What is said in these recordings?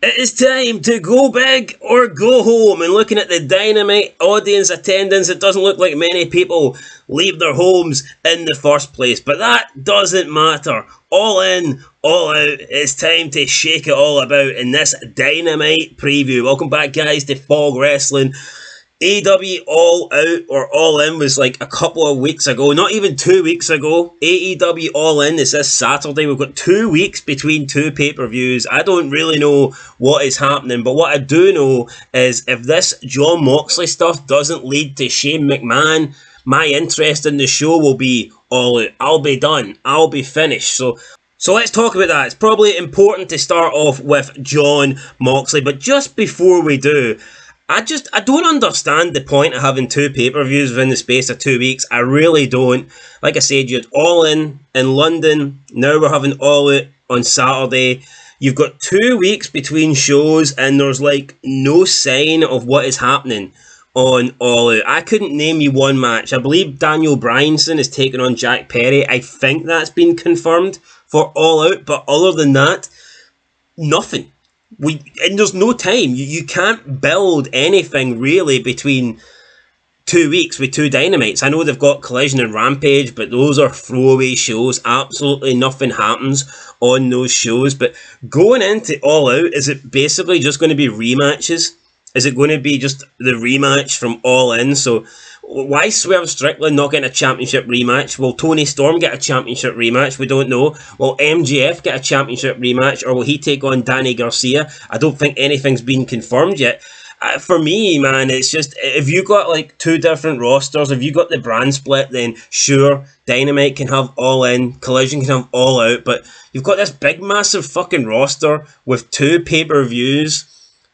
It is time to go big or go home. And looking at the Dynamite audience attendance, it doesn't look like many people leave their homes in the first place. But that doesn't matter. All in, all out. It's time to shake it all about in this Dynamite preview. Welcome back, guys, to Fog Wrestling. AEW All Out or All In was like a couple of weeks ago, not even 2 weeks ago. AEW All In is this Saturday. We've got 2 weeks between two pay-per-views. I don't really know what is happening, but what I do know is if this Jon Moxley stuff doesn't lead to Shane McMahon, my interest in the show will be all out. I'll be done. I'll be finished. So let's talk about that. It's probably important to start off with Jon Moxley, but just before we do, I don't understand the point of having two pay-per-views within the space of 2 weeks. I really don't. Like I said, you had All In London. Now we're having All Out on Saturday. You've got 2 weeks between shows and there's like no sign of what is happening on All Out. I couldn't name you one match. I believe Daniel Bryanson is taking on Jack Perry. I think that's been confirmed for All Out. But other than that, nothing. And there's no time. You can't build anything really between 2 weeks with two Dynamites. I know they've got Collision and Rampage, but those are throwaway shows. Absolutely nothing happens on those shows. But going into All Out, is it basically just going to be rematches? Is it going to be just the rematch from All In? So why Swerve Strickland not getting a championship rematch? Will Tony Storm get a championship rematch? We don't know. Will MJF get a championship rematch, or will he take on Danny Garcia? I don't think anything's been confirmed yet. For me, man, it's just, if you got like two different rosters, if you got the brand split, then sure, Dynamite can have All In, Collision can have All Out, but you've got this big, massive fucking roster with two pay-per-views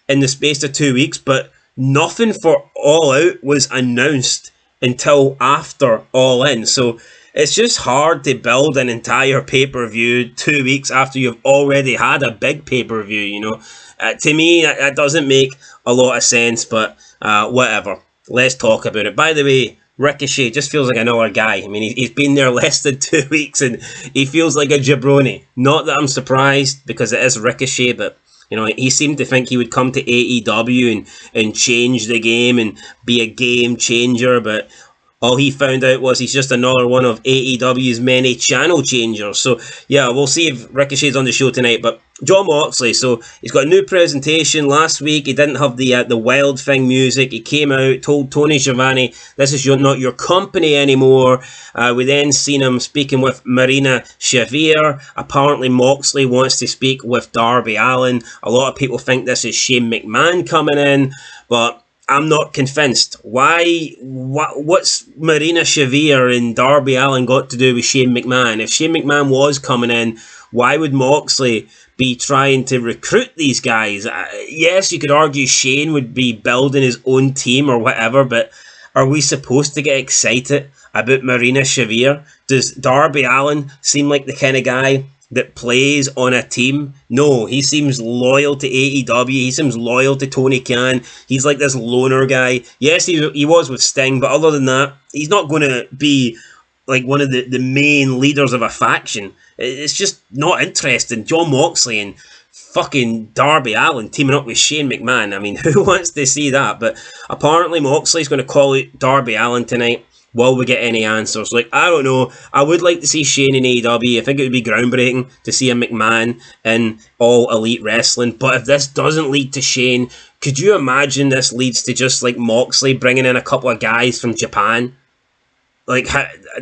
in the space of 2 weeks, but nothing for All Out was announced until after All In. So it's just hard to build an entire pay-per-view 2 weeks after you've already had a big pay-per-view, you know. To me, that doesn't make a lot of sense, but whatever. Let's talk about it. By the way, Ricochet just feels like another guy. I mean, he's been there less than 2 weeks and he feels like a jabroni. Not that I'm surprised, because it is Ricochet, but you know, he seemed to think he would come to AEW and change the game and be a game changer, but all he found out was he's just another one of AEW's many channel changers. So, yeah, we'll see if Ricochet's on the show tonight. But Jon Moxley, so he's got a new presentation. Last week, he didn't have the Wild Thing music. He came out, told Tony Schiavone, this is not your company anymore. We then seen him speaking with Marina Shafir. Apparently, Moxley wants to speak with Darby Allin. A lot of people think this is Shane McMahon coming in, but I'm not convinced. What's Marina Shafir and Darby Allin got to do with Shane McMahon? If Shane McMahon was coming in, why would Moxley be trying to recruit these guys? Yes, you could argue Shane would be building his own team or whatever, but are we supposed to get excited about Marina Shafir? Does Darby Allin seem like the kind of guy that plays on a team? No, he seems loyal to AEW. He seems loyal to Tony Khan. He's like this loner guy. Yes, he was with Sting, but other than that, he's not going to be like one of the main leaders of a faction. It's just not interesting. Jon Moxley and fucking Darby Allin teaming up with Shane McMahon. I mean, who wants to see that? But apparently Moxley's going to call out Darby Allin tonight. Will we get any answers? Like, I don't know. I would like to see Shane in AEW. I think it would be groundbreaking to see a McMahon in All Elite Wrestling. But if this doesn't lead to Shane, could you imagine this leads to just like Moxley bringing in a couple of guys from Japan? Like,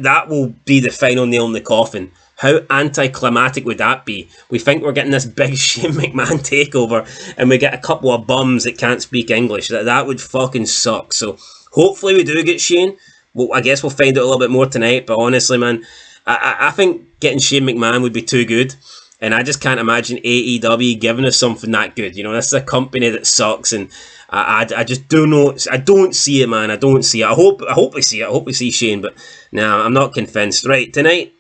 that will be the final nail in the coffin. How anticlimactic would that be? We think we're getting this big Shane McMahon takeover and we get a couple of bums that can't speak English. That would fucking suck. So hopefully we do get Shane. Well, I guess we'll find out a little bit more tonight, but honestly, man, I think getting Shane McMahon would be too good, and I just can't imagine AEW giving us something that good. You know, this is a company that sucks, and I just I don't see it, man. I don't see it. I hope we see it. I hope we see Shane, but no, I'm not convinced. Right, tonight,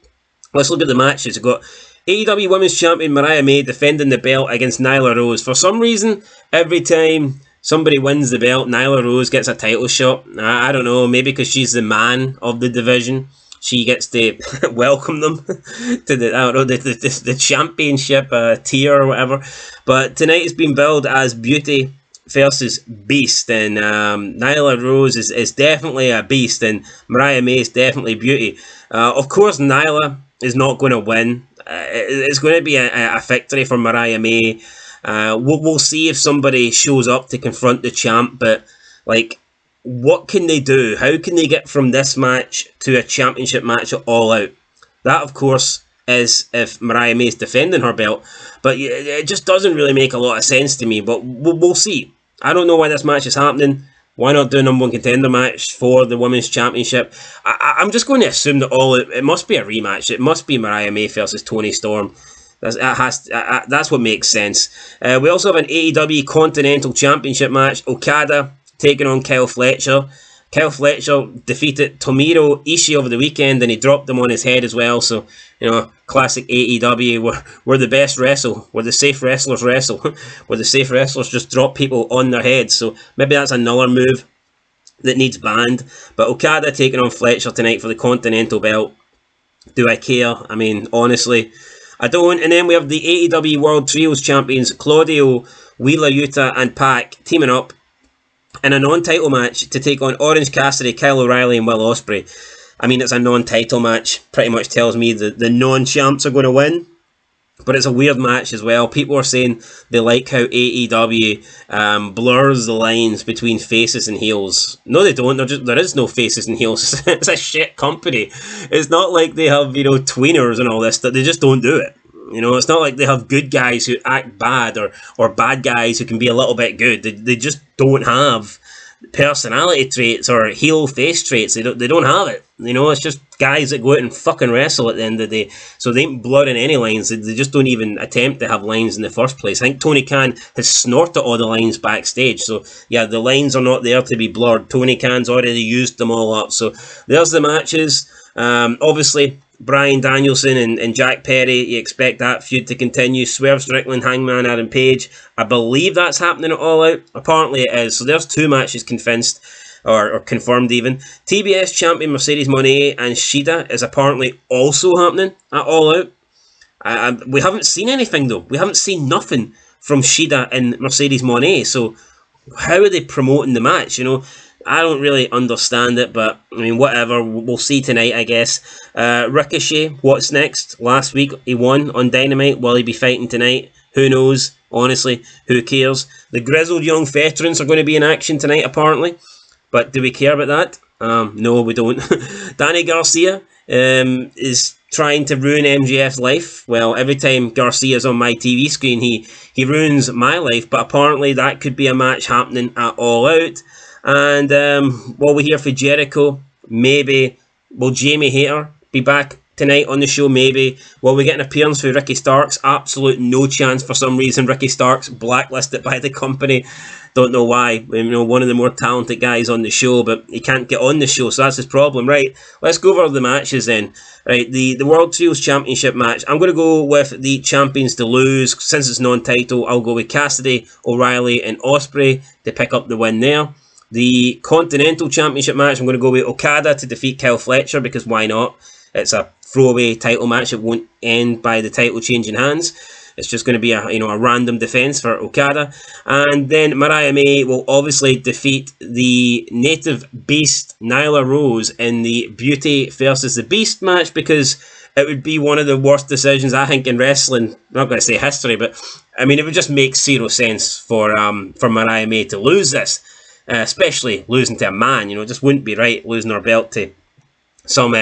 let's look at the matches. We've got AEW Women's Champion Mariah May defending the belt against Nyla Rose. For some reason, every time somebody wins the belt, Nyla Rose gets a title shot. I don't know, maybe because she's the man of the division. she gets to welcome them to the, I don't know, the championship tier or whatever. But tonight has been billed as Beauty versus Beast, and Nyla Rose is definitely a beast, and Mariah May is definitely Beauty. Of course, Nyla is not going to win. It's going to be a victory for Mariah May. We'll see if somebody shows up to confront the champ, but like, what can they do? How can they get from this match to a championship match at All Out? That, of course, is if Mariah May is defending her belt, but it just doesn't really make a lot of sense to me, but we'll see. I don't know why this match is happening. Why not do a number one contender match for the Women's Championship? I'm just going to assume that it must be a rematch. It must be Mariah May versus Toni Storm. That's what makes sense. We also have an AEW Continental Championship match. Okada taking on Kyle Fletcher. Kyle Fletcher defeated Tomohiro Ishii over the weekend, and he dropped them on his head as well. So, classic AEW, where the best wrestle, where the safe wrestlers wrestle, where the safe wrestlers just drop people on their heads. So maybe that's another move that needs banned. But Okada taking on Fletcher tonight for the Continental belt. Do I care? I mean, honestly, I don't. And then we have the AEW World Trios Champions, Claudio, Wheeler Yuta, and Pac teaming up in a non-title match to take on Orange Cassidy, Kyle O'Reilly, and Will Ospreay. I mean, it's a non-title match. Pretty much tells me that the non-champs are going to win. But it's a weird match as well. People are saying they like how AEW blurs the lines between faces and heels. No, they don't. There is no faces and heels. It's a shit company. It's not like they have, tweeners and all this. That they just don't do it. It's not like they have good guys who act bad or bad guys who can be a little bit good. They just don't have personality traits or heel face traits. They don't have it. It's just guys that go out and fucking wrestle at the end of the day. So they ain't blurring any lines. They just don't even attempt to have lines in the first place. I think Tony Khan has snorted all the lines backstage. So yeah, the lines are not there to be blurred. Tony Khan's already used them all up. So there's the matches. Obviously, Bryan Danielson and Jack Perry, you expect that feud to continue. Swerve Strickland, Hangman Adam Page. I believe that's happening at All Out. Apparently it is. So there's 2 matches confirmed even. TBS champion Mercedes Moné and Shida is apparently also happening at All Out. We haven't seen anything though. We haven't seen nothing from Shida and Mercedes Moné. So how are they promoting the match? I don't really understand it, but I mean, whatever. We'll see tonight, I guess. Ricochet, what's next? Last week he won on Dynamite. Will he be fighting tonight? Who knows? Honestly, who cares? The grizzled young veterans are going to be in action tonight, apparently. But do we care about that? No, we don't. Danny Garcia is trying to ruin MJF's life. Well, every time Garcia's on my TV screen, he ruins my life. But apparently that could be a match happening at All Out. And while we're here for Jericho, maybe will Jamie Hayter be back tonight on the show? Maybe. Will we get an appearance for Ricky Starks? Absolute no chance for some reason. Ricky Starks blacklisted by the company. Don't know why. One of the more talented guys on the show, but he can't get on the show, so that's his problem. Right, let's go over the matches then. Right, the World Trios Championship match. I'm going to go with the champions to lose. Since it's non-title, I'll go with Cassidy, O'Reilly, and Ospreay to pick up the win there. The Continental Championship match, I'm going to go with Okada to defeat Kyle Fletcher, because why not? It's a throwaway title match. It won't end by the title changing hands. It's just going to be a random defense for Okada. And then Mariah May will obviously defeat the native beast Nyla Rose in the Beauty versus the Beast match, because it would be one of the worst decisions, I think, in wrestling. I'm not going to say history, but I mean, it would just make zero sense for Mariah May to lose this. Especially losing to a man, it just wouldn't be right, losing her belt to some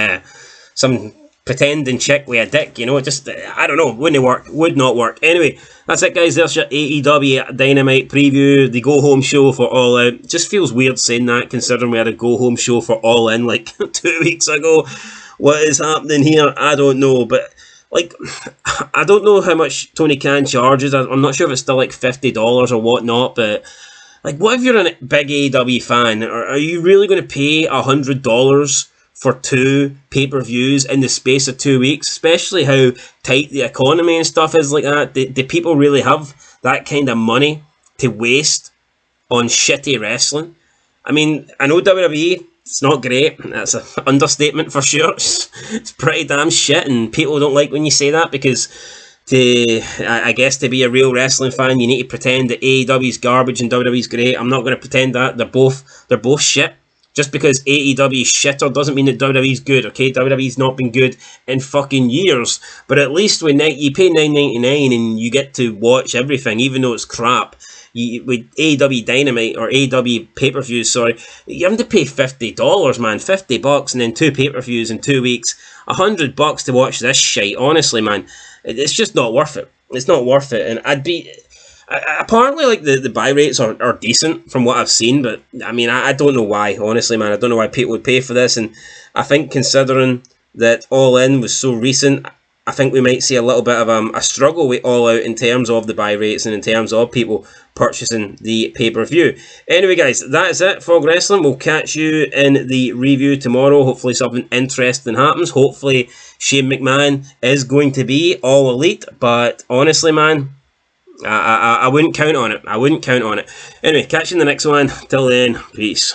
pretending chick with a dick, just, I don't know, would not work. Anyway, that's it guys, there's your AEW Dynamite preview, the go home show for All Out. Just feels weird saying that, considering we had a go home show for All In like 2 weeks ago. What is happening here? I don't know, but I don't know how much Tony Khan charges. I'm not sure if it's still like $50 or whatnot, but what if you're a big AEW fan? Are you really going to pay $100 for 2 pay-per-views in the space of 2 weeks? Especially how tight the economy and stuff is like that. Do people really have that kind of money to waste on shitty wrestling? I mean, I know WWE It's not great. That's an understatement for sure. It's pretty damn shit, and people don't like when you say that because I guess to be a real wrestling fan, you need to pretend that AEW's garbage and WWE's great. I'm not going to pretend that. They're both shit. Just because AEW is shitter doesn't mean that WWE's good, okay? WWE's not been good in fucking years. But at least when you pay $9.99 and you get to watch everything, even though it's crap. With AEW Dynamite or AEW pay-per-views, sorry, you have to pay $50, man. $50 and then 2 pay-per-views in 2 weeks. $100 to watch this shite. Honestly, man, it's just not worth it. It's not worth it. And apparently, like, the buy rates are decent from what I've seen, but I mean, I don't know why. Honestly, man, I don't know why people would pay for this. And I think considering that All In was so recent, I think we might see a little bit of a struggle with All Out in terms of the buy rates and in terms of people purchasing the pay-per-view. Anyway, guys, that is it for Wrestling. We'll catch you in the review tomorrow. Hopefully something interesting happens. Hopefully Shane McMahon is going to be All Elite. But honestly, man, I wouldn't count on it. I wouldn't count on it. Anyway, catch you in the next one. Till then, peace.